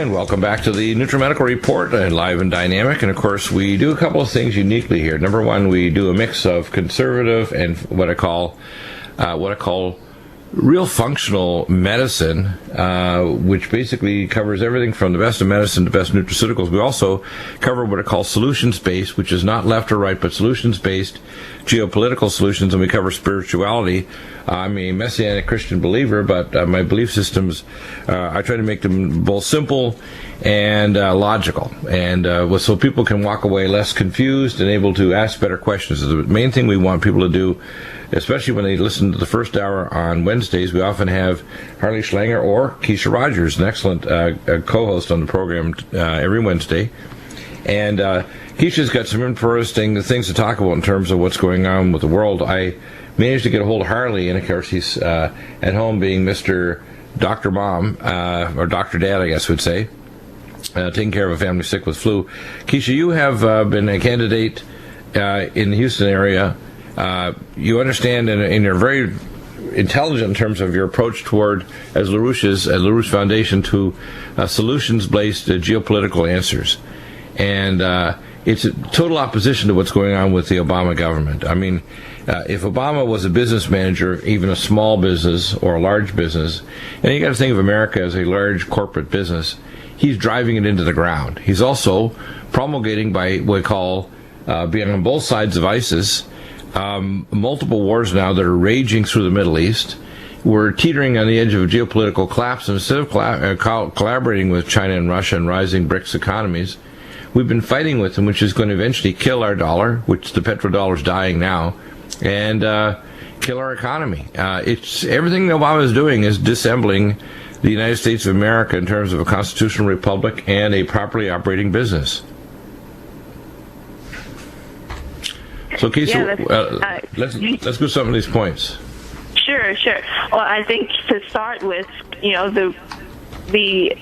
And welcome back to the NUTRIMEDICAL Report, live and dynamic. And of course, we do a couple of things uniquely here. Number one, we do a mix of conservative and what I call real functional medicine, which basically covers everything from the best of medicine to best nutraceuticals. We also cover what I call solutions-based, which is not left or right, but solutions-based geopolitical solutions, and we cover spirituality. I'm a Messianic Christian believer, but my belief systems, I try to make them both simple and logical, and so people can walk away less confused and able to ask better questions. The main thing we want people to do, especially when they listen to the first hour on Wednesdays, we often have Harley Schlanger or Keisha Rogers, an excellent co-host on the program every Wednesday. And Keisha's got some interesting things to talk about in terms of what's going on with the world. I managed to get a hold of Harley, and of course he's at home being Mr. Dr. Mom, or Dr. Dad, I guess we'd say, taking care of a family sick with flu. Keisha, you have been a candidate in the Houston area. You understand, and you're very intelligent in terms of your approach toward, as LaRouche Foundation, to solutions-based geopolitical answers. And it's a total opposition to what's going on with the Obama government. I mean, if Obama was a business manager, even a small business or a large business, and you got to think of America as a large corporate business, he's driving it into the ground. He's also promulgating, by what we call being on both sides of ISIS, multiple wars now that are raging through the Middle East. We're teetering on the edge of a geopolitical collapse. And instead of collaborating with China and Russia and rising BRICS economies, we've been fighting with them, which is going to eventually kill our dollar, which the petrodollar is dying now, and kill our economy. It's everything Obama is doing is disassembling the United States of America in terms of a constitutional republic and a properly operating business. So, Keisha, let's go some of these points. Sure. Well, I think to start with, the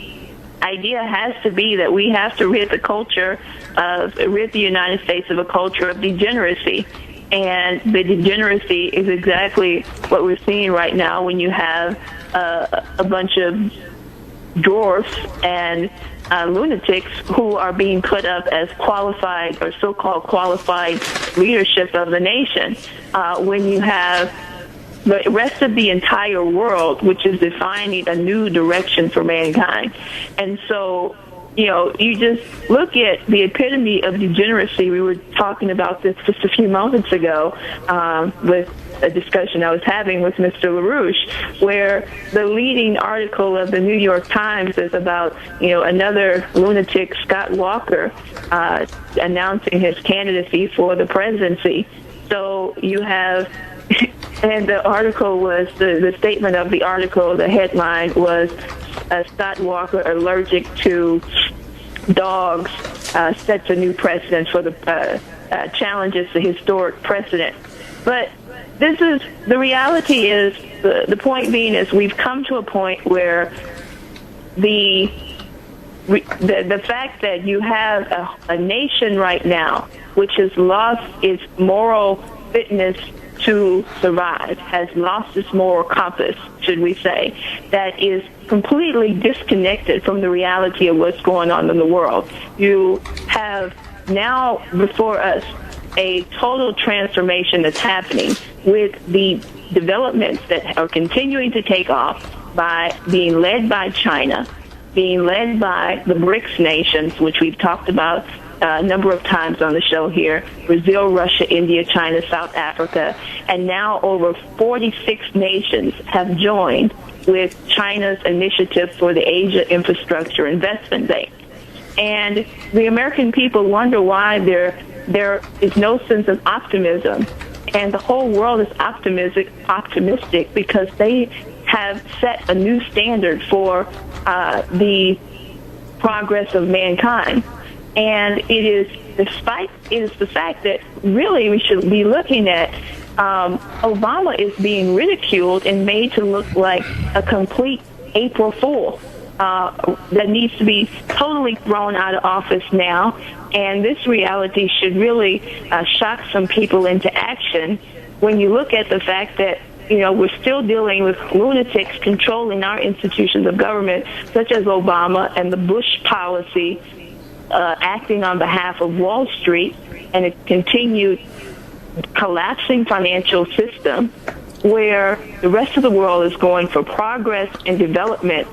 idea has to be that we have to rid the United States of a culture of degeneracy. And the degeneracy is exactly what we're seeing right now when you have a bunch of dwarfs and lunatics who are being put up as qualified or so-called qualified leadership of the nation. When you have the rest of the entire world, which is defining a new direction for mankind. And so, you just look at the epitome of degeneracy. We were talking about this just a few moments ago with a discussion I was having with Mr. LaRouche, where the leading article of the New York Times is about, another lunatic, Scott Walker, announcing his candidacy for the presidency. So you have, and the article was, the statement of the article, the headline was, Scott Walker allergic to dogs sets a new precedent for the challenges the historic precedent. But this is, the reality is, the point being is we've come to a point where the fact that you have a nation right now which has lost its moral fitness to survive, has lost its moral compass, should we say, that is completely disconnected from the reality of what's going on in the world. You have now before us a total transformation that's happening with the developments that are continuing to take off by being led by China, being led by the BRICS nations, which we've talked about a number of times on the show here, Brazil, Russia, India, China, South Africa, and now over 46 nations have joined with China's initiative for the Asia Infrastructure Investment Bank. And the American people wonder why there is no sense of optimism, and the whole world is optimistic because they have set a new standard for the progress of mankind. And it is the fact that really we should be looking at Obama is being ridiculed and made to look like a complete April Fool that needs to be totally thrown out of office now. And this reality should really shock some people into action when you look at the fact that, we're still dealing with lunatics controlling our institutions of government, such as Obama and the Bush policy, acting on behalf of Wall Street, and a continued collapsing financial system where the rest of the world is going for progress and development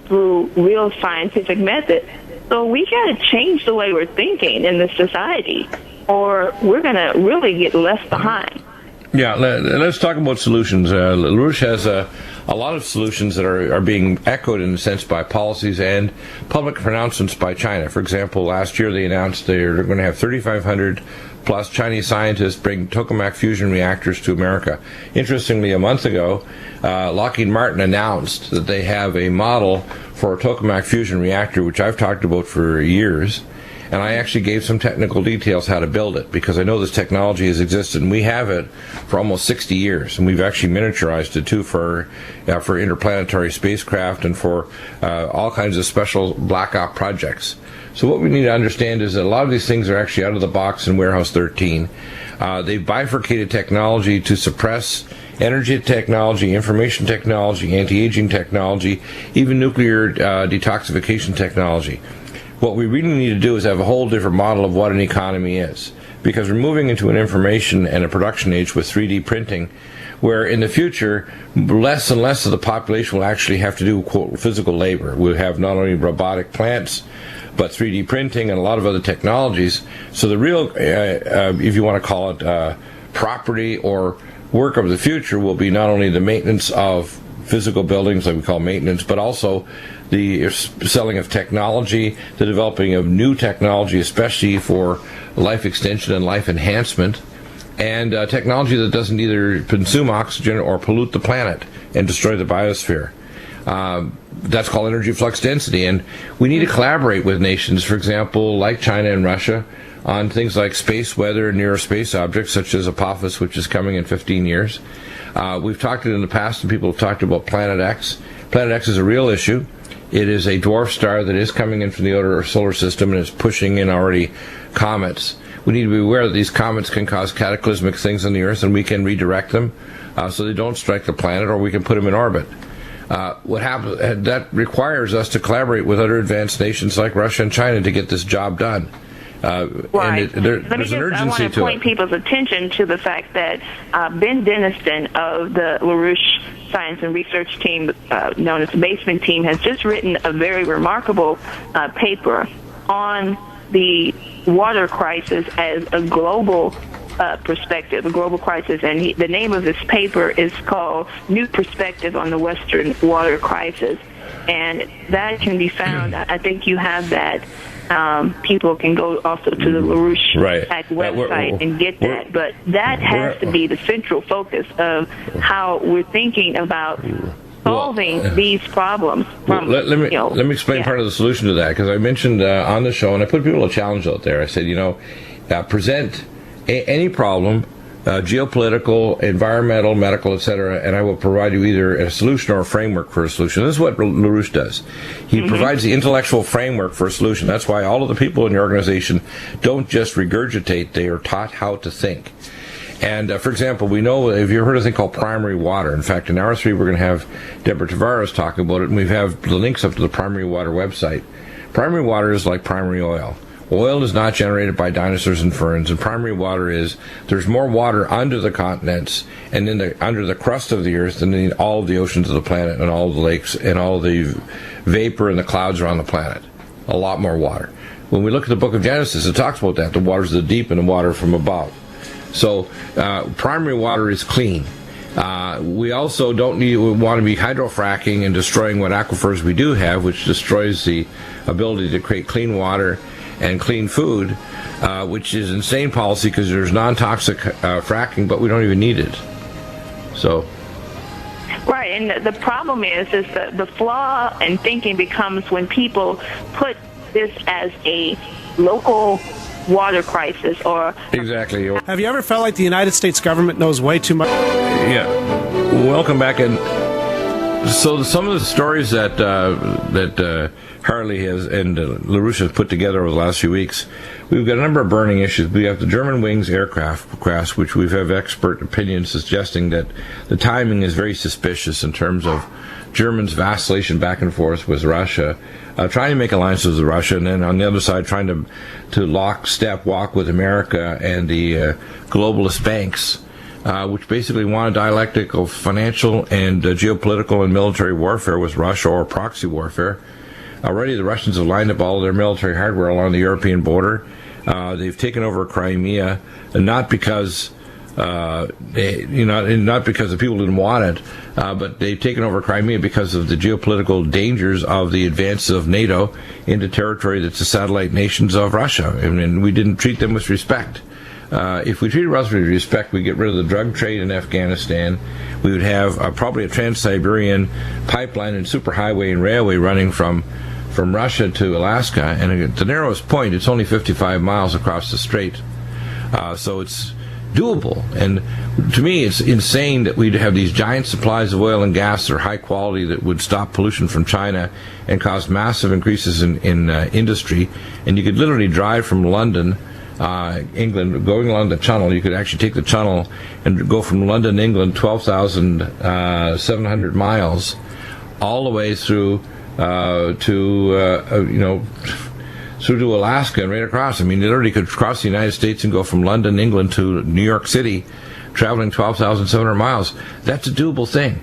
through real scientific method. So we got to change the way we're thinking in this society, or we're going to really get left behind. Yeah, let's talk about solutions. LaRouche has a lot of solutions that are being echoed, in a sense, by policies and public pronouncements by China. For example, last year they announced they're going to have 3,500 plus Chinese scientists bring tokamak fusion reactors to America. Interestingly, a month ago, Lockheed Martin announced that they have a model for a tokamak fusion reactor, which I've talked about for years. And I actually gave some technical details how to build it, because I know this technology has existed, and we have it for almost 60 years. And we've actually miniaturized it, too, for interplanetary spacecraft and for all kinds of special black ops projects. So what we need to understand is that a lot of these things are actually out of the box in Warehouse 13. They've bifurcated technology to suppress energy technology, information technology, anti-aging technology, even nuclear detoxification technology. What we really need to do is have a whole different model of what an economy is, because we're moving into an information and a production age with 3D printing, where in the future, less and less of the population will actually have to do, quote, physical labor. We'll have not only robotic plants, but 3D printing and a lot of other technologies. So the real, if you want to call it property or work of the future, will be not only the maintenance of physical buildings, like we call maintenance, but also the selling of technology, the developing of new technology, especially for life extension and life enhancement, and technology that doesn't either consume oxygen or pollute the planet and destroy the biosphere. That's called energy flux density, and we need to collaborate with nations, for example, like China and Russia, on things like space weather and near-space objects, such as Apophis, which is coming in 15 years. We've talked in the past, and people have talked about Planet X. Planet X is a real issue. It is a dwarf star that is coming in from the outer solar system and is pushing in already comets. We need to be aware that these comets can cause cataclysmic things on the Earth, and we can redirect them so they don't strike the planet, or we can put them in orbit. What happens? That requires us to collaborate with other advanced nations like Russia and China to get this job done. Right. There's an urgency to it. I want to point people's attention to the fact that Ben Denniston of the LaRouche Science and Research Team, known as the Basement Team, has just written a very remarkable paper on the water crisis as a global perspective, a global crisis. And the name of this paper is called New Perspective on the Western Water Crisis. And that can be found, I think you have that. People can go also to the LaRouche website and get that. But that has to be the central focus of how we're thinking about solving these problems. Let me explain part of the solution to that, because I mentioned on the show, and I put people a challenge out there. I said, present any problem, geopolitical, environmental, medical, etc., and I will provide you either a solution or a framework for a solution. This is what LaRouche does. He provides the intellectual framework for a solution. That's why all of the people in the organization don't just regurgitate, they are taught how to think. And, for example, we know, if you've heard of a thing called primary water. In fact, in hour 3, we're going to have Deborah Tavares talk about it, and we have the links up to the primary water website. Primary water is like primary oil. Oil is not generated by dinosaurs and ferns, and primary water is, there's more water under the continents and under the crust of the earth than in all of the oceans of the planet and all of the lakes and all the vapor and the clouds around the planet. A lot more water. When we look at the book of Genesis, it talks about that, the waters of the deep and the water from above. So primary water is clean. We also want to be hydrofracking and destroying what aquifers we do have, which destroys the ability to create clean water and clean food, which is insane policy because there's non-toxic fracking, but we don't even need it. So, right, and the problem is that the flaw in thinking becomes when people put this as a local water crisis or... Exactly. Have you ever felt like the United States government knows way too much? Yeah. Welcome back, and So some of the stories that Harley has and LaRoussa has put together over the last few weeks, we've got a number of burning issues. We have the German wings aircraft, which we have expert opinions suggesting that the timing is very suspicious in terms of Germans' vacillation back and forth with Russia, trying to make alliances with Russia, and then on the other side trying to walk with America and the globalist banks, which basically want a dialectic of financial and geopolitical and military warfare with Russia, or proxy warfare. Already the Russians have lined up all their military hardware along the European border. They've taken over Crimea, and not because not because the people didn't want it, but they've taken over Crimea because of the geopolitical dangers of the advance of NATO into territory that's the satellite nations of Russia. And we didn't treat them with respect. If we treated Russia with respect, we'd get rid of the drug trade in Afghanistan. We would have probably a Trans-Siberian pipeline and superhighway and railway running from Russia to Alaska. And at the narrowest point, it's only 55 miles across the strait. So it's doable. And to me, it's insane that we'd have these giant supplies of oil and gas that are high quality that would stop pollution from China and cause massive increases in industry. And you could literally drive from London, England, going along the channel. You could actually take the channel and go from London, England, 12,700 miles, all the way through to Alaska and right across. I mean, you literally could cross the United States and go from London, England to New York City, traveling 12,700 miles. That's a doable thing.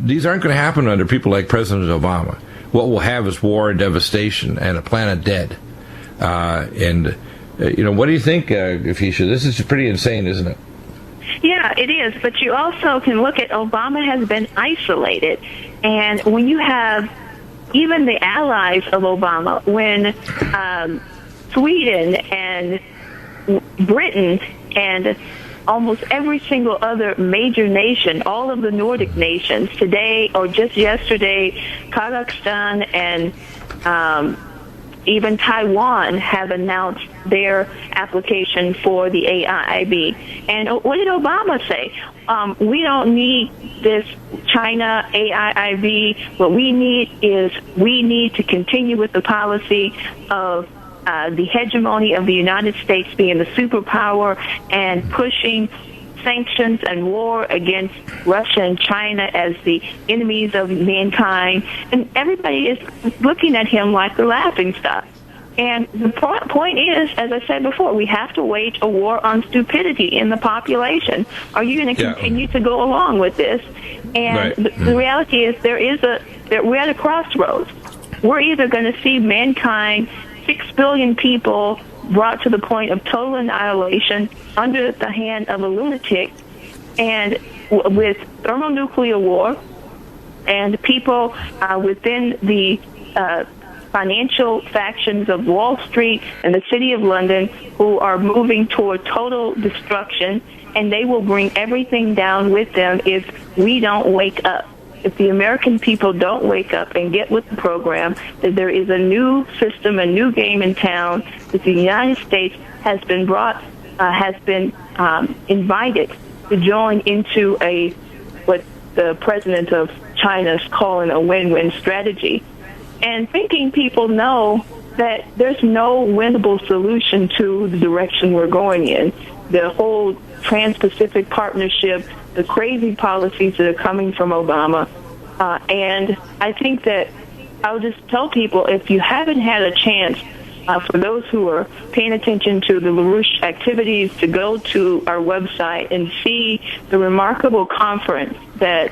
These aren't going to happen under people like President Obama. What we'll have is war and devastation and a planet dead. What do you think, Fisher? This is pretty insane, isn't it? Yeah, it is. But you also can look at Obama has been isolated. And when you have even the allies of Obama, when Sweden and Britain and almost every single other major nation, all of the Nordic nations, today or just yesterday, Kazakhstan and even Taiwan have announced their application for the AIIB. And what did Obama say? We don't need this China AIIB. What we need to continue with the policy of the hegemony of the United States being the superpower and pushing sanctions and war against Russia and China as the enemies of mankind. And everybody is looking at him like the laughing stock. And the point is, as I said before, we have to wage a war on stupidity in the population. Are you going to continue to go along with this? And the reality is we're at a crossroads. We're either going to see mankind, 6 billion people, brought to the point of total annihilation under the hand of a lunatic, and with thermonuclear war, and people within the financial factions of Wall Street and the City of London who are moving toward total destruction, and they will bring everything down with them if we don't wake up. If the American people don't wake up and get with the program, that there is a new system, a new game in town, that the United States has been invited to join into what the president of China is calling a win-win strategy. And thinking people know that there's no winnable solution to the direction we're going in. The whole Trans-Pacific Partnership, the crazy policies that are coming from Obama. And I think that I'll just tell people, if you haven't had a chance, for those who are paying attention to the LaRouche activities, to go to our website and see the remarkable conference that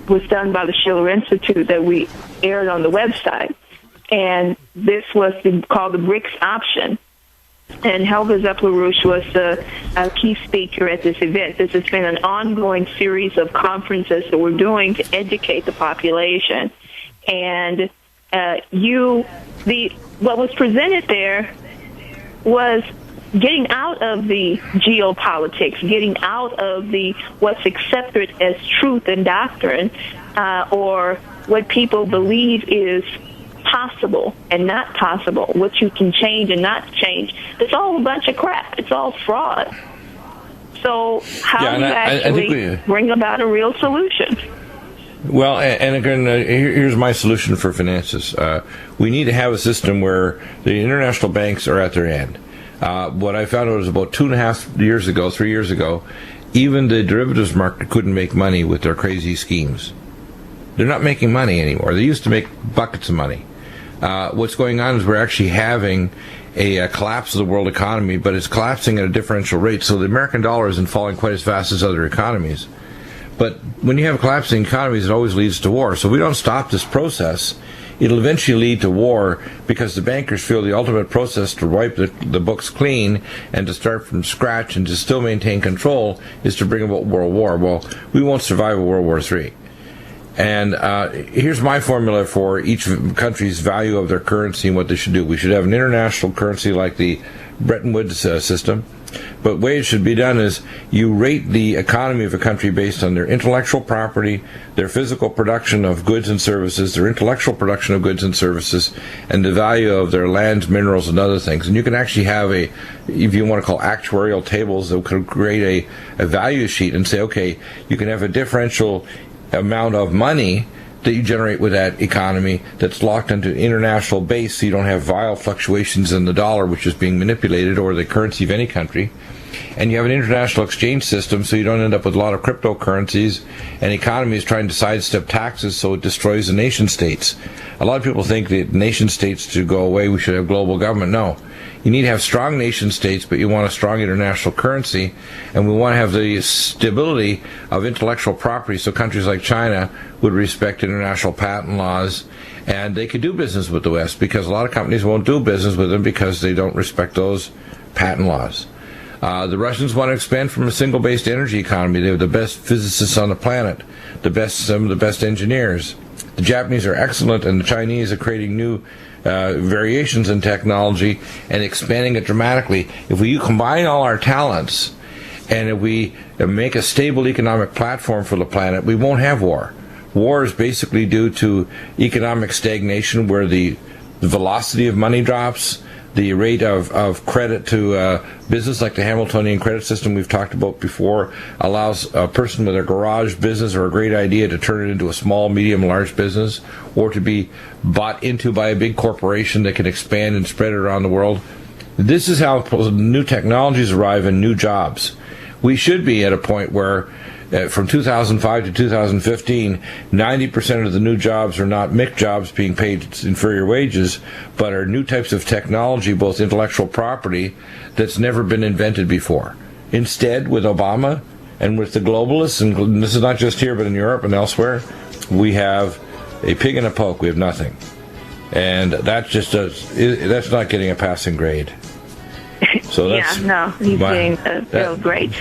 was done by the Schiller Institute that we aired on the website. And this was called the BRICS option. And Helga Zepp-LaRouche was the key speaker at this event. This has been an ongoing series of conferences that we're doing to educate the population. And what was presented there was getting out of the geopolitics, getting out of what's accepted as truth and doctrine, or what people believe is possible and not possible, what you can change and not change. It's all a bunch of crap. It's all fraud. So how do you actually bring about a real solution? Well, and again, here's my solution for finances. We need to have a system where the international banks are at their end. What I found out was about 3 years ago, even the derivatives market couldn't make money with their crazy schemes. They're not making money anymore. They used to make buckets of money. What's going on is we're actually having a collapse of the world economy, but it's collapsing at a differential rate, so the American dollar isn't falling quite as fast as other economies. But when you have collapsing economies, it always leads to war. So we don't stop this process, it'll eventually lead to war, because the bankers feel the ultimate process to wipe the books clean and to start from scratch and to still maintain control is to bring about world war. Well, we won't survive a World War III. And here's my formula for each country's value of their currency and what they should do. We should have an international currency like the Bretton Woods system. But the way it should be done is you rate the economy of a country based on their intellectual property, their physical production of goods and services, their intellectual production of goods and services, and the value of their lands, minerals, and other things. And you can actually have if you want to call actuarial tables, that could create a value sheet and say, okay, you can have a differential amount of money that you generate with that economy that's locked into international base, so you don't have vile fluctuations in the dollar, which is being manipulated, or the currency of any country. And you have an international exchange system, so you don't end up with a lot of cryptocurrencies and economies trying to sidestep taxes, so it destroys the nation states. A lot of people think that nation states should go away, we should have global government. No. You need to have strong nation states, but you want a strong international currency, and we want to have the stability of intellectual property, so countries like China would respect international patent laws, and they could do business with the West, because a lot of companies won't do business with them because they don't respect those patent laws. The Russians want to expand from a single-based energy economy. They have the best physicists on the planet, some of the best engineers. The Japanese are excellent, and the Chinese are creating new variations in technology and expanding it dramatically. If we combine all our talents and if we make a stable economic platform for the planet, we won't have war. War is basically due to economic stagnation, where the velocity of money drops, the rate of credit to business, like the Hamiltonian credit system we've talked about before, allows a person with a garage business or a great idea to turn it into a small, medium, large business, or to be bought into by a big corporation that can expand and spread it around the world. This is how new technologies arrive and new jobs. We should be at a point where from 2005 to 2015, 90% of the new jobs are not MIC jobs being paid inferior wages, but are new types of technology, both intellectual property, that's never been invented before. Instead, with Obama and with the globalists, and this is not just here but in Europe and elsewhere, we have a pig in a poke. We have nothing. And that's not getting a passing grade. So that's, he's getting a real grade.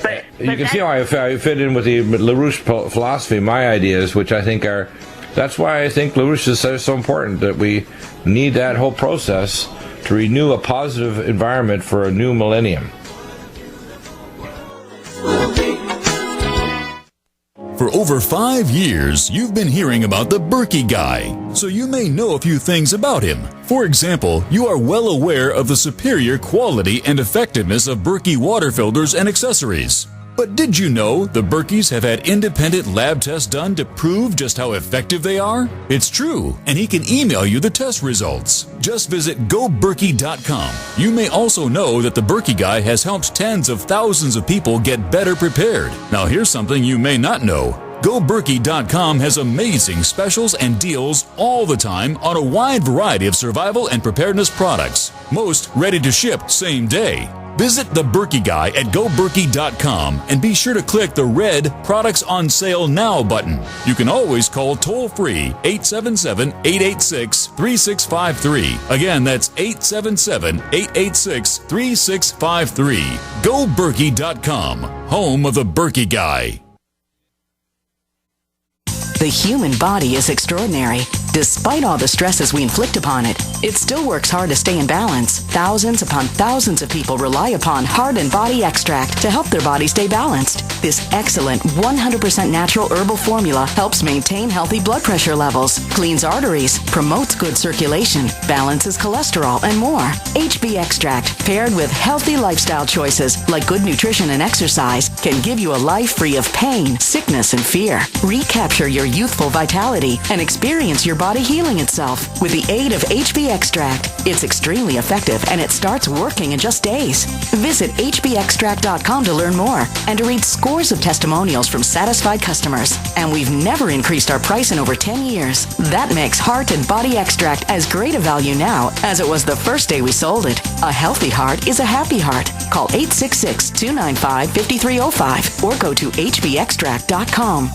But you can see how I fit in with the LaRouche philosophy, my ideas, which I think are, that's why I think LaRouche is so important, that we need that whole process to renew a positive environment for a new millennium. For over 5 years, you've been hearing about the Berkey guy, so you may know a few things about him. For example, you are well aware of the superior quality and effectiveness of Berkey water filters and accessories. But did you know the Berkeys have had independent lab tests done to prove just how effective they are? It's true, and he can email you the test results. Just visit goberkey.com. You may also know that the Berkey guy has helped tens of thousands of people get better prepared. Now here's something you may not know. GoBerkey.com has amazing specials and deals all the time on a wide variety of survival and preparedness products. Most ready to ship same day. Visit the Berkey Guy at GoBerkey.com and be sure to click the red Products on Sale Now button. You can always call toll-free 877-886-3653. Again, that's 877-886-3653. GoBerkey.com, home of the Berkey Guy. The human body is extraordinary. Despite all the stresses we inflict upon it, it still works hard to stay in balance. Thousands upon thousands of people rely upon Heart and Body Extract to help their body stay balanced. This excellent 100% natural herbal formula helps maintain healthy blood pressure levels, cleans arteries, promotes good circulation, balances cholesterol, and more. HB Extract, paired with healthy lifestyle choices like good nutrition and exercise, can give you a life free of pain, sickness, and fear. Recapture your youthful vitality and experience your body healing itself with the aid of HB Extract. It's extremely effective and it starts working in just days. Visit hbextract.com to learn more and to read scores of testimonials from satisfied customers. And we've never increased our price in over 10 years. That makes Heart and Body Extract as great a value now as it was the first day we sold it. A healthy heart is a happy heart. Call 866-295-5305 or go to hbextract.com.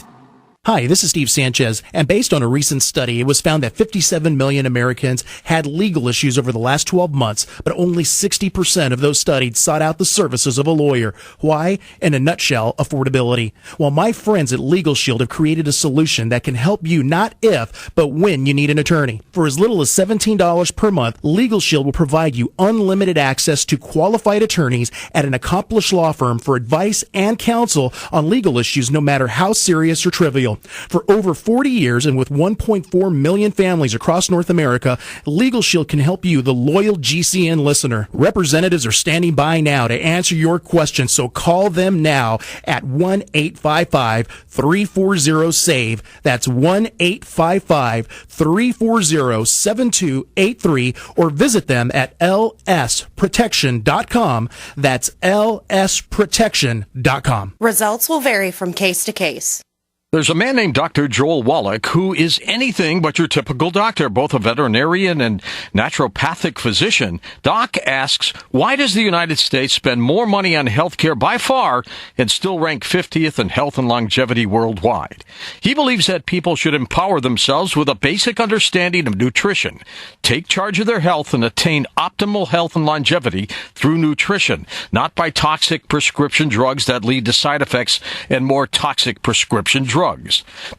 Hi, this is Steve Sanchez, and based on a recent study, it was found that 57 million Americans had legal issues over the last 12 months, but only 60% of those studied sought out the services of a lawyer. Why? In a nutshell, affordability. Well, my friends at Legal Shield have created a solution that can help you not if, but when you need an attorney. For as little as $17 per month, Legal Shield will provide you unlimited access to qualified attorneys at an accomplished law firm for advice and counsel on legal issues, no matter how serious or trivial. For over 40 years and with 1.4 million families across North America, Legal Shield can help you, the loyal GCN listener. Representatives are standing by now to answer your questions, so call them now at 1-855-340-SAVE. That's 1-855-340-7283, or visit them at lsprotection.com. That's lsprotection.com. Results will vary from case to case. There's a man named Dr. Joel Wallach who is anything but your typical doctor, both a veterinarian and naturopathic physician. Doc asks, why does the United States spend more money on healthcare by far and still rank 50th in health and longevity worldwide? He believes that people should empower themselves with a basic understanding of nutrition, take charge of their health, and attain optimal health and longevity through nutrition, not by toxic prescription drugs that lead to side effects and more toxic prescription drugs.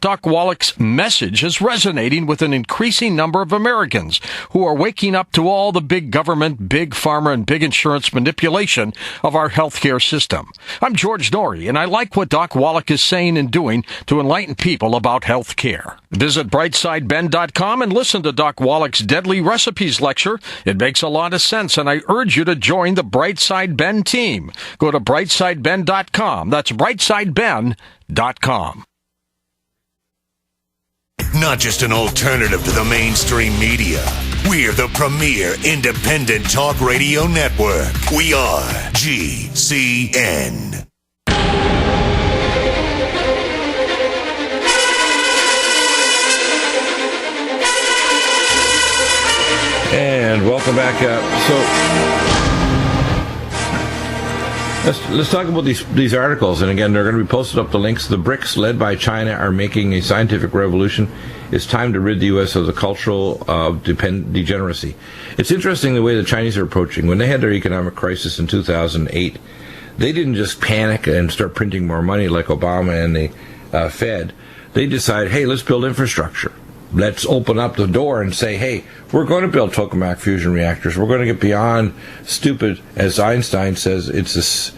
Doc Wallach's message is resonating with an increasing number of Americans who are waking up to all the big government, big pharma, and big insurance manipulation of our healthcare system. I'm George Norrie, and I like what Doc Wallach is saying and doing to enlighten people about healthcare. Visit brightsideben.com and listen to Doc Wallach's Deadly Recipes lecture. It makes a lot of sense, and I urge you to join the Brightside Ben team. Go to brightsideben.com. That's brightsideben.com. Not just an alternative to the mainstream media. We're the premier independent talk radio network. We are GCN. And welcome back. Let's talk about these articles. And again, they're going to be posted up the links. The BRICS, led by China, are making a scientific revolution. It's time to rid the U.S. of the cultural degeneracy. It's interesting the way the Chinese are approaching. When they had their economic crisis in 2008, they didn't just panic and start printing more money like Obama and the Fed. They decided, hey, let's build infrastructure. Let's open up the door and say, hey, we're going to build tokamak fusion reactors. We're going to get beyond stupid, as Einstein says, it's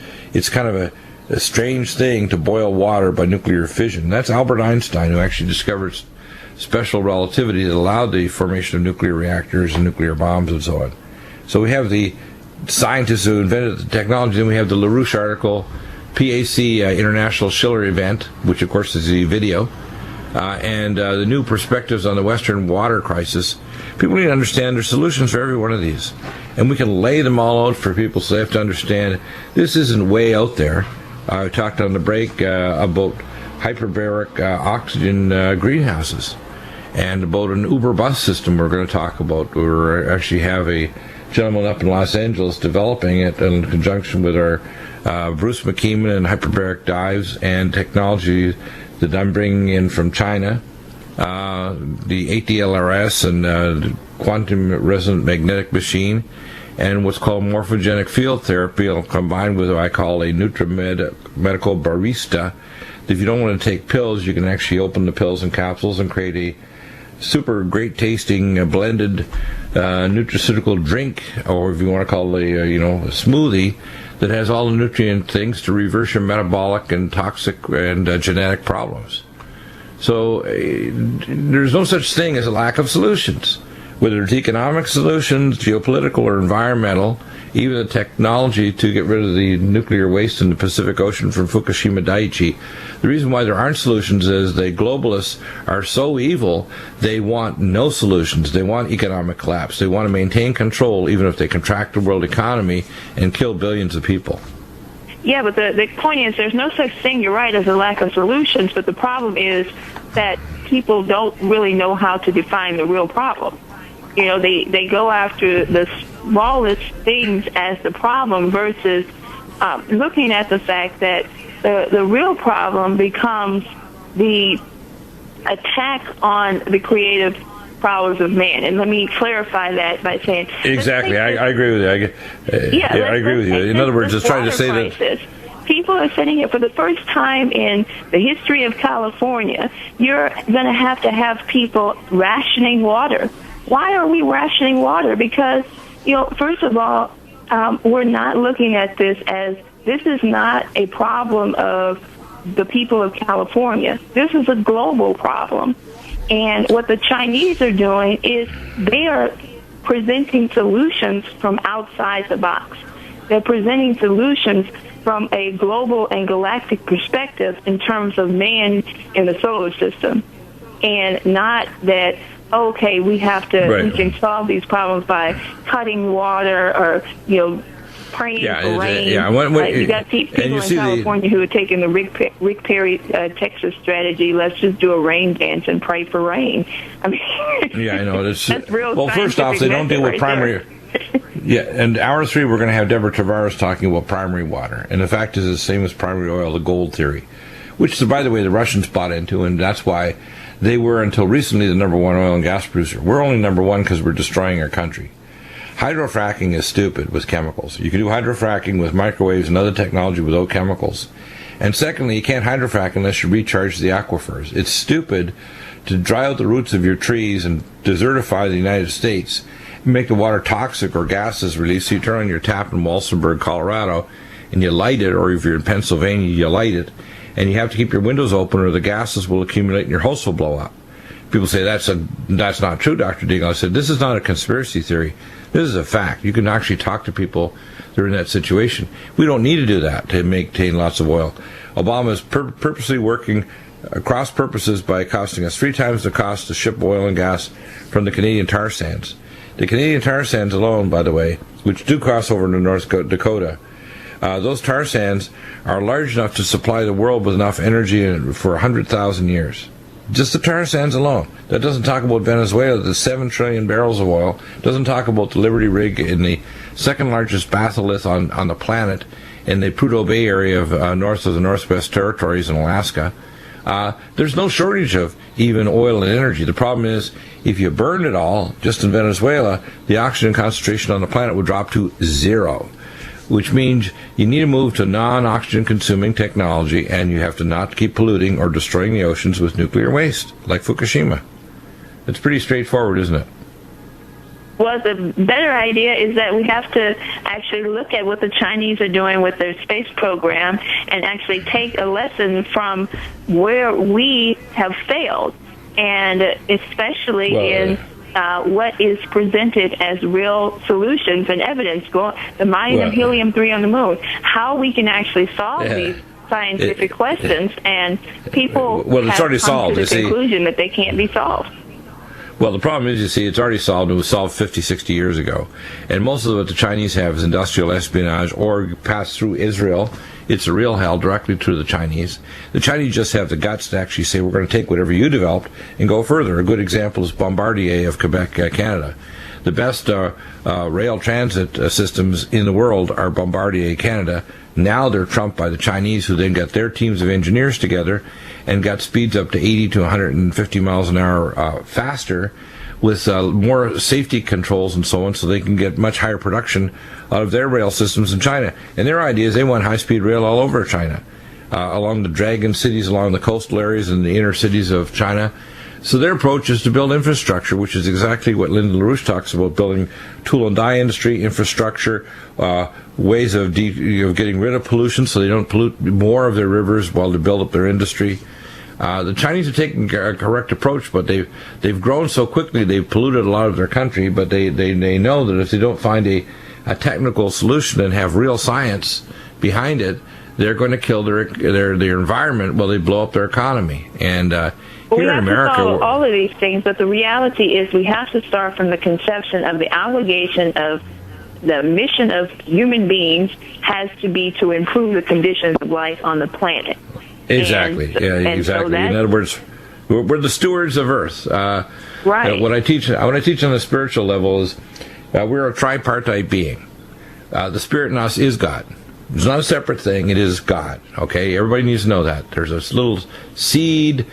kind of a strange thing to boil water by nuclear fission. That's Albert Einstein, who actually discovered special relativity that allowed the formation of nuclear reactors and nuclear bombs and so on. So we have the scientists who invented the technology, then we have the LaRouche article, PAC International Schiller event, which of course is the video, and the new perspectives on the Western water crisis. People need to understand there's solutions for every one of these. And we can lay them all out for people so they have to understand this isn't way out there. I talked on the break about hyperbaric oxygen greenhouses and about an Uber bus system we're going to talk about. We actually have a gentleman up in Los Angeles developing it in conjunction with our Bruce McKeeman and hyperbaric dives and technology that I'm bringing in from China, the 8DLRS and the quantum resonant magnetic machine, and what's called morphogenic field therapy, combined with what I call a NUTRIMEDICAL barista. If you don't want to take pills, you can actually open the pills and capsules and create a super great tasting blended nutraceutical drink, or if you want to call it a smoothie, that has all the nutrient things to reverse your metabolic and toxic and genetic problems. So there's no such thing as a lack of solutions, whether it's economic solutions, geopolitical or environmental, even the technology to get rid of the nuclear waste in the Pacific Ocean from Fukushima Daiichi. The reason why there aren't solutions is the globalists are so evil, they want no solutions. They want economic collapse. They want to maintain control even if they contract the world economy and kill billions of people. Yeah, but the point is there's no such thing, you're right, as a lack of solutions, but the problem is that people don't really know how to define the real problem. They go after the smallest things as the problem versus looking at the fact that the real problem becomes the attack on the creative powers of man. And let me clarify that by saying... Exactly. I agree with you. I agree with you. In other words, it's trying to say that... People are sitting here for the first time in the history of California. You're going to have people rationing water. Why are we rationing water? Because, first of all, we're not looking at this is not a problem of the people of California. This is a global problem. And what the Chinese are doing is they are presenting solutions from outside the box. They're presenting solutions from a global and galactic perspective in terms of man in the solar system. And not that, okay, we have to we can solve these problems by cutting water or, praying for rain. You got people in California who are taking the Rick Perry Texas strategy. Let's just do a rain dance and pray for rain. I mean, I know. That's real. Well, first off, they don't deal with primary. Yeah, and hour 3, we're going to have Deborah Tavares talking about primary water. And the fact is the same as primary oil, the gold theory, which, by the way, the Russians bought into, and that's why they were, until recently, the number 1 oil and gas producer. We're only number 1 because we're destroying our country. Hydrofracking is stupid with chemicals. You can do hydrofracking with microwaves and other technology without chemicals. And secondly, you can't hydrofrack unless you recharge the aquifers. It's stupid to dry out the roots of your trees and desertify the United States, make the water toxic or gases released. So you turn on your tap in Walsenburg, Colorado, and you light it, or if you're in Pennsylvania, you light it, and you have to keep your windows open or the gases will accumulate and your house will blow up. People say, that's not true, Dr. Deagle. I said, this is not a conspiracy theory. This is a fact. You can actually talk to people that are in that situation. We don't need to do that to maintain lots of oil. Obama is purposely working cross purposes by costing us 3 times the cost to ship oil and gas from the Canadian tar sands. The Canadian tar sands alone, by the way, which do cross over into North Dakota, those tar sands are large enough to supply the world with enough energy for 100,000 years. Just the tar sands alone. That doesn't talk about Venezuela, the 7 trillion barrels of oil. Doesn't talk about the Liberty Rig in the second largest batholith on the planet in the Prudhoe Bay area of north of the Northwest Territories in Alaska. There's no shortage of even oil and energy. The problem is, if you burn it all, just in Venezuela, the oxygen concentration on the planet would drop to 0, which means you need to move to non-oxygen consuming technology, and you have to not keep polluting or destroying the oceans with nuclear waste, like Fukushima. It's pretty straightforward, isn't it? Well, the better idea is that we have to actually look at what the Chinese are doing with their space program and actually take a lesson from where we have failed, and especially in what is presented as real solutions and evidence, the mining of helium-3 on the moon, how we can actually solve these scientific questions, and people it's already solved, to the conclusion that they can't be solved. Well, the problem is, you see, it's already solved. It was solved 50, 60 years ago. And most of what the Chinese have is industrial espionage or pass through Israel. It's a real hell directly through the Chinese. The Chinese just have the guts to actually say, we're going to take whatever you developed and go further. A good example is Bombardier of Quebec, Canada. The best rail transit systems in the world are Bombardier, Canada. Now they're trumped by the Chinese, who then got their teams of engineers together and got speeds up to 80 to 150 miles an hour faster, with more safety controls and so on, so they can get much higher production out of their rail systems in China. And their idea is they want high-speed rail all over China, along the dragon cities, along the coastal areas and the inner cities of China. So their approach is to build infrastructure, which is exactly what Lyndon LaRouche talks about, building tool and die industry, infrastructure, ways of getting rid of pollution so they don't pollute more of their rivers while they build up their industry. The Chinese are taking a correct approach, but they've grown so quickly, they've polluted a lot of their country, but they know that if they don't find a technical solution and have real science behind it, they're going to kill their environment while they blow up their economy. And here in America, we have to solve all of these things, but the reality is we have to start from the conception of the obligation of the mission of human beings has to be to improve the conditions of life on the planet. Exactly. Exactly. So in other words, we're the stewards of Earth. Right. What I teach on the spiritual level is we're a tripartite being. The spirit in us is God. It's not a separate thing. It is God. Okay? Everybody needs to know that. There's this little seed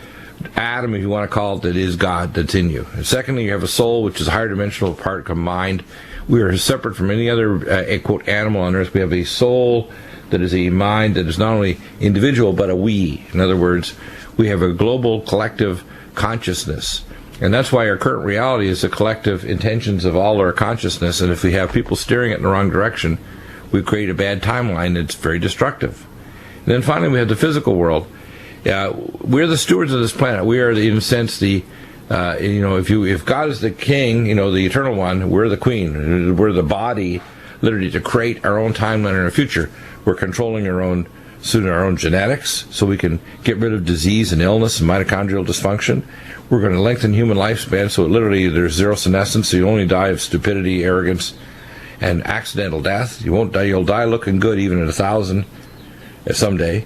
atom, if you want to call it, that is God that's in you. And secondly, you have a soul, which is a higher dimensional part of mind. We are separate from any other, quote, animal on Earth. We have a soul that is a mind that is not only individual, but a we. In other words, we have a global collective consciousness. And that's why our current reality is the collective intentions of all our consciousness. And if we have people steering it in the wrong direction, we create a bad timeline that's very destructive. And then finally, we have the physical world. We're the stewards of this planet. We are, in a sense, if God is the king, the eternal one, we're the queen. We're the body, literally, to create our own timeline in our future. We're controlling our own genetics, so we can get rid of disease and illness and mitochondrial dysfunction. We're going to lengthen human lifespan, so literally there's zero senescence, so you only die of stupidity, arrogance, and accidental death. You won't die. You'll die looking good, even at 1,000 someday.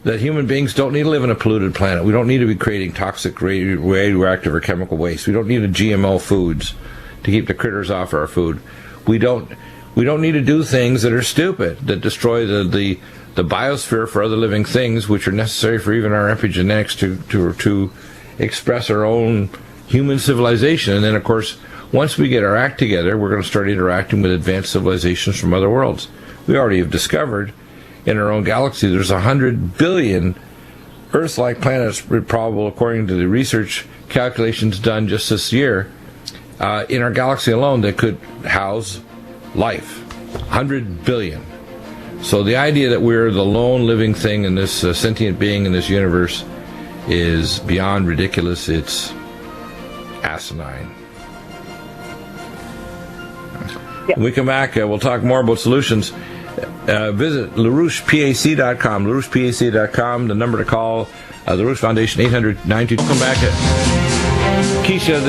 That human beings don't need to live on a polluted planet. We don't need to be creating toxic, radioactive, or chemical waste. We don't need GMO foods to keep the critters off our food. We don't need to do things that are stupid, that destroy the biosphere for other living things, which are necessary for even our epigenetics to express our own human civilization. And then, of course, once we get our act together, we're going to start interacting with advanced civilizations from other worlds. We already have discovered in our own galaxy there's 100 billion Earth-like planets probable, according to the research calculations done just this year, in our galaxy alone that could house life. 100 billion. So the idea that we're the lone living thing in this sentient being in this universe is beyond ridiculous. It's asinine. Yep. When we come back, we'll talk more about solutions. Visit LaRouchePAC.com. LaRouchePAC.com, the number to call. The LaRouche Foundation, 800-92. Come back. Keisha,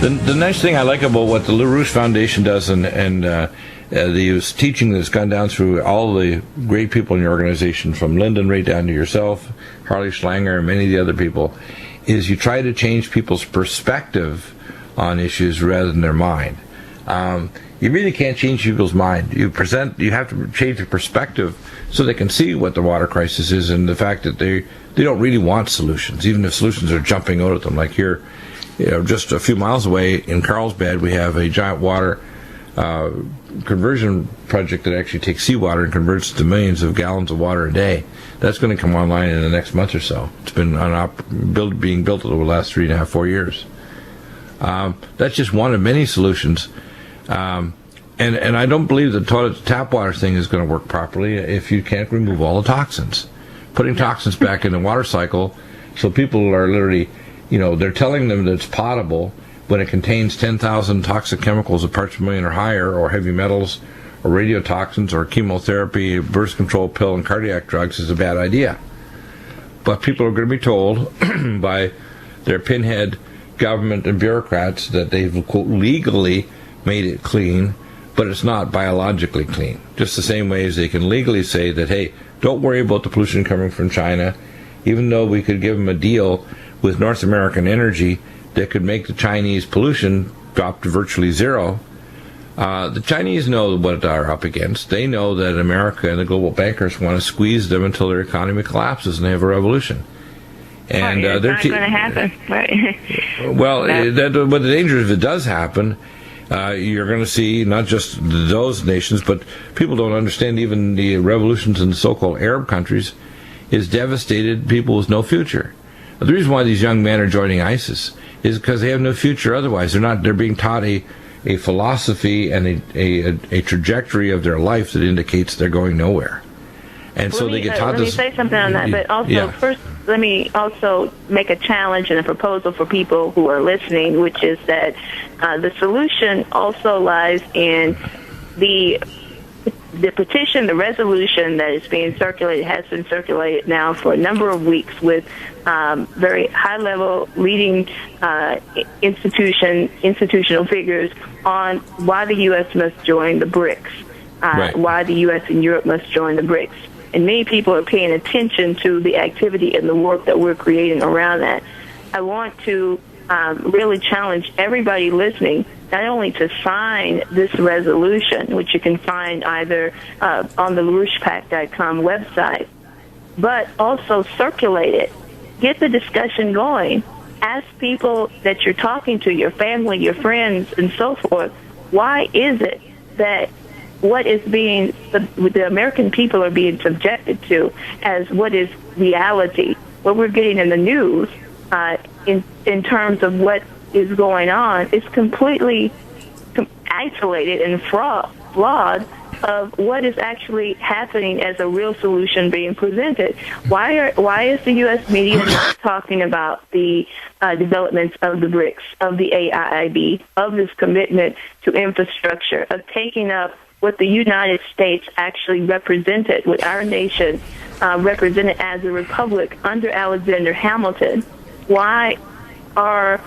the nice thing I like about what the LaRouche Foundation does and the teaching that's gone down through all the great people in your organization, from Lyndon right down to yourself, Harley Schlanger, and many of the other people, is you try to change people's perspective on issues rather than their mind. You really can't change people's mind. You have to change their perspective so they can see what the water crisis is and the fact that they don't really want solutions, even if solutions are jumping out at them. Like here, just a few miles away in Carlsbad, we have a giant water conversion project that actually takes seawater and converts it to millions of gallons of water a day. That's going to come online in the next month or so. It's been being built over the last 3.5, 4 years. That's just one of many solutions. And I don't believe the toilet tap water thing is going to work properly if you can't remove all the toxins. Putting toxins back in the water cycle, so people are literally, they're telling them that it's potable when it contains 10,000 toxic chemicals of parts per million or higher, or heavy metals, or radiotoxins, or chemotherapy, birth control pill, and cardiac drugs is a bad idea. But people are going to be told by their pinhead government and bureaucrats that they've, quote, legally made it clean, but it's not biologically clean. Just the same way as they can legally say that, hey, don't worry about the pollution coming from China, even though we could give them a deal with North American energy that could make the Chinese pollution drop to virtually zero. The Chinese know what they're up against. They know that America and the global bankers want to squeeze them until their economy collapses and they have a revolution. And it's not going to happen. Right. Well, but the danger is if it does happen, you're going to see not just those nations, but people don't understand even the revolutions in the so-called Arab countries is devastated people with no future. The reason why these young men are joining ISIS is because they have no future otherwise. They're being taught a philosophy and a trajectory of their life that indicates they're going nowhere. And so they get taught this. Let me say something on that, but also first, let me also make a challenge and a proposal for people who are listening, which is that the solution also lies in the petition, the resolution that is being circulated, has been circulated now for a number of weeks with very high-level leading institutional figures on why the U.S. must join the BRICS, why the U.S. and Europe must join the BRICS. And many people are paying attention to the activity and the work that we're creating around that. I want to really challenge everybody listening not only to sign this resolution, which you can find either on the LaRouchePack.com website, but also circulate it. Get the discussion going. Ask people that you're talking to, your family, your friends, and so forth, why is it that what is being, the American people are being subjected to as what is reality, what we're getting in the news in terms of what is going on, is completely isolated and flawed of what is actually happening as a real solution being presented. Why is the U.S. media not talking about the developments of the BRICS, of the AIIB, of this commitment to infrastructure, of taking up what the United States actually represented, what our nation represented as a republic under Alexander Hamilton? Why are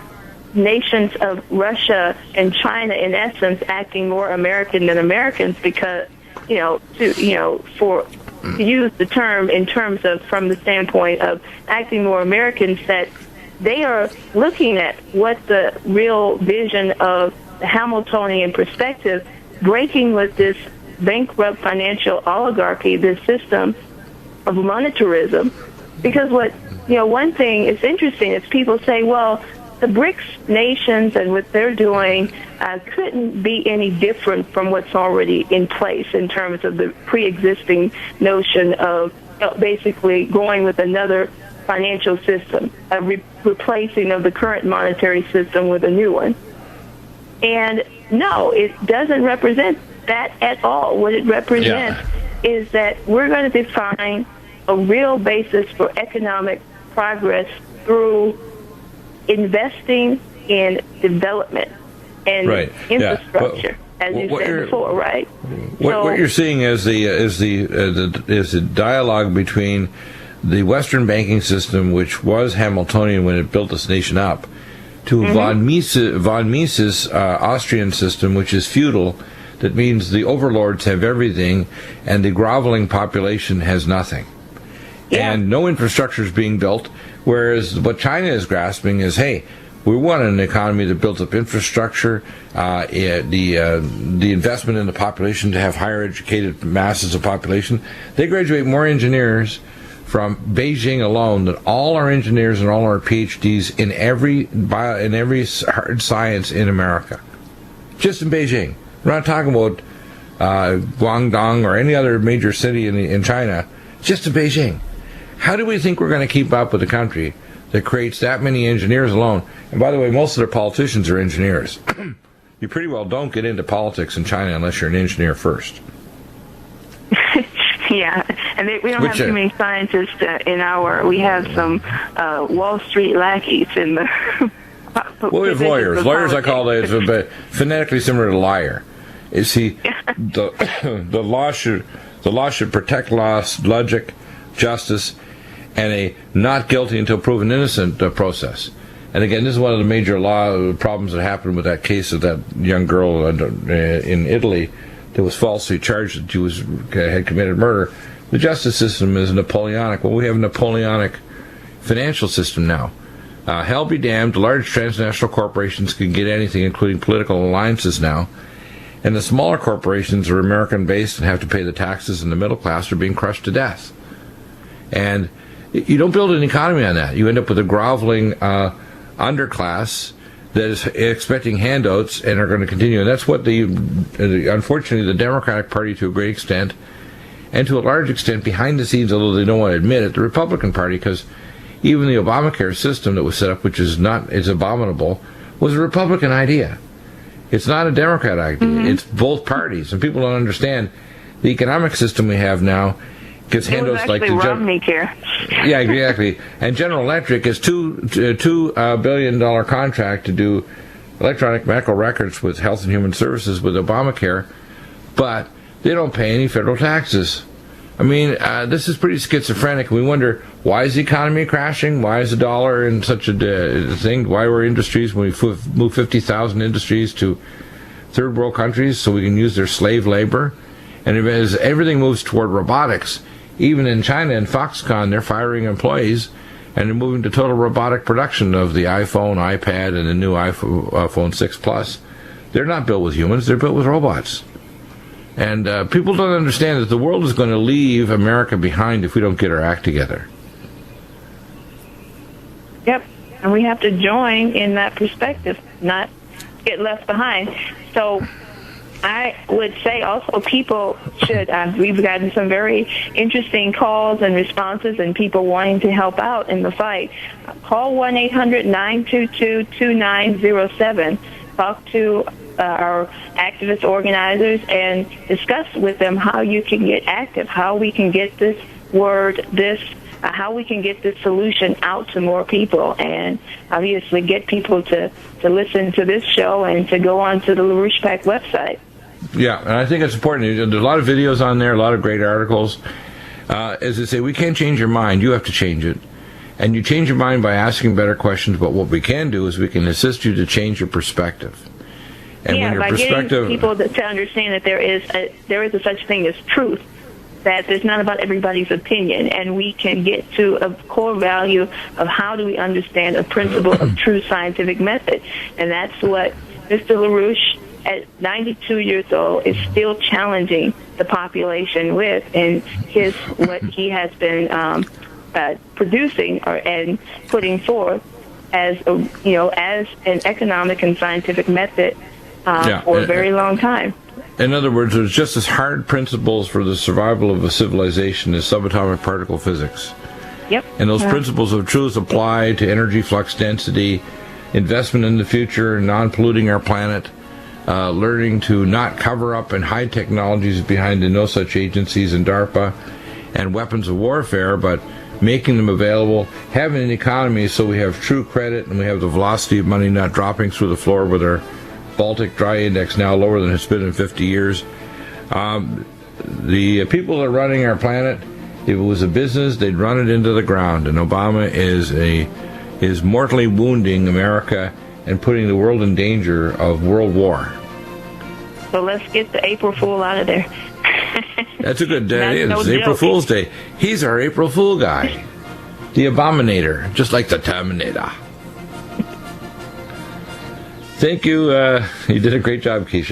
nations of Russia and China, in essence, acting more American than Americans? Because, to use the term in terms of, from the standpoint of acting more Americans, that they are looking at what the real vision of the Hamiltonian perspective, breaking with this bankrupt financial oligarchy, this system of monetarism. Because one thing is interesting is people say, well, the BRICS nations and what they're doing couldn't be any different from what's already in place in terms of the pre-existing notion of basically going with another financial system, a replacing of the current monetary system with a new one. And no, it doesn't represent that at all. What it represents is that we're going to define a real basis for economic progress through investing in development and infrastructure, as you said before, right? What you're seeing is the dialogue between the Western banking system, which was Hamiltonian when it built this nation up, to von Mises' Austrian system, which is feudal. That means the overlords have everything, and the groveling population has nothing. And no infrastructure is being built, whereas what China is grasping is, hey, we want an economy that builds up infrastructure, the investment in the population to have higher educated masses of population. They graduate more engineers from Beijing alone than all our engineers and all our PhDs in every hard science in America. Just in Beijing. We're not talking about Guangdong or any other major city in China. Just in Beijing. How do we think we're going to keep up with a country that creates that many engineers alone? And by the way, most of their politicians are engineers. You pretty well don't get into politics in China unless you're an engineer first. And we don't have too many scientists in our. We have some Wall Street lackeys in the. Well, we have lawyers. Lawyers, I call it phonetically similar to liar. You see, the law should protect logic, justice, and a not guilty until proven innocent process. And again, this is one of the major law problems that happened with that case of that young girl in Italy that was falsely charged that she had committed murder. The justice system is Napoleonic. Well, we have a Napoleonic financial system now. Hell be damned, large transnational corporations can get anything, including political alliances now. And the smaller corporations are American-based and have to pay the taxes, and the middle class are being crushed to death. And you don't build an economy on that. You end up with a groveling underclass that is expecting handouts and are going to continue. And that's what unfortunately, the Democratic Party, to a great extent, and to a large extent behind the scenes, although they don't want to admit it, the Republican Party, because even the Obamacare system that was set up, which is abominable, was a Republican idea. It's not a Democrat idea. Mm-hmm. It's both parties, and people don't understand the economic system we have now. Gets handles like the Romneycare. Yeah, exactly. And General Electric is $2 billion contract to do electronic medical records with Health and Human Services with Obamacare, but they don't pay any federal taxes. I mean, this is pretty schizophrenic. We wonder, why is the economy crashing? Why is the dollar in such a thing? Why were industries, when we move 50,000 industries to third world countries so we can use their slave labor? And as everything moves toward robotics, even in China and Foxconn, they're firing employees, and they're moving to total robotic production of the iPhone, iPad, and the new iPhone 6 Plus. They're not built with humans, they're built with robots. And people don't understand that the world is going to leave America behind if we don't get our act together. Yep, and we have to join in that perspective, not get left behind. So I would say also people should, we've gotten some very interesting calls and responses and people wanting to help out in the fight. Call 1-800-922-2907. Talk to our activist organizers and discuss with them how you can get active, how we can get this word, how we can get this solution out to more people, and obviously get people to listen to this show and to go on to the LaRouche PAC website. Yeah, and I think it's important. There's a lot of videos on there, a lot of great articles. As I say, we can't change your mind. You have to change it. And you change your mind by asking better questions, but what we can do is we can assist you to change your perspective. And when your by getting people to understand that there is a such thing as truth, that it's not about everybody's opinion, and we can get to a core value of how do we understand a principle of true scientific method. And that's what Mr. LaRouche, at 92 years old, is still challenging the population with, and what he has been producing and putting forth as as an economic and scientific method for a very long time. In other words, there's just as hard principles for the survival of a civilization as subatomic particle physics. Yep. And those principles of truth apply to energy flux density, investment in the future, non-polluting our planet, learning to not cover up and hide technologies behind the no such agencies and DARPA and weapons of warfare, but making them available, having an economy so we have true credit and we have the velocity of money not dropping through the floor with our Baltic Dry Index now lower than it's been in 50 years. The people that are running our planet, if it was a business, they'd run it into the ground, and Obama is mortally wounding America and putting the world in danger of world war. So let's get the April Fool out of there. That's a good day. It's April Fool's Day. He's our April Fool guy. The Abominator, just like the Terminator. Thank you. You did a great job, Keisha.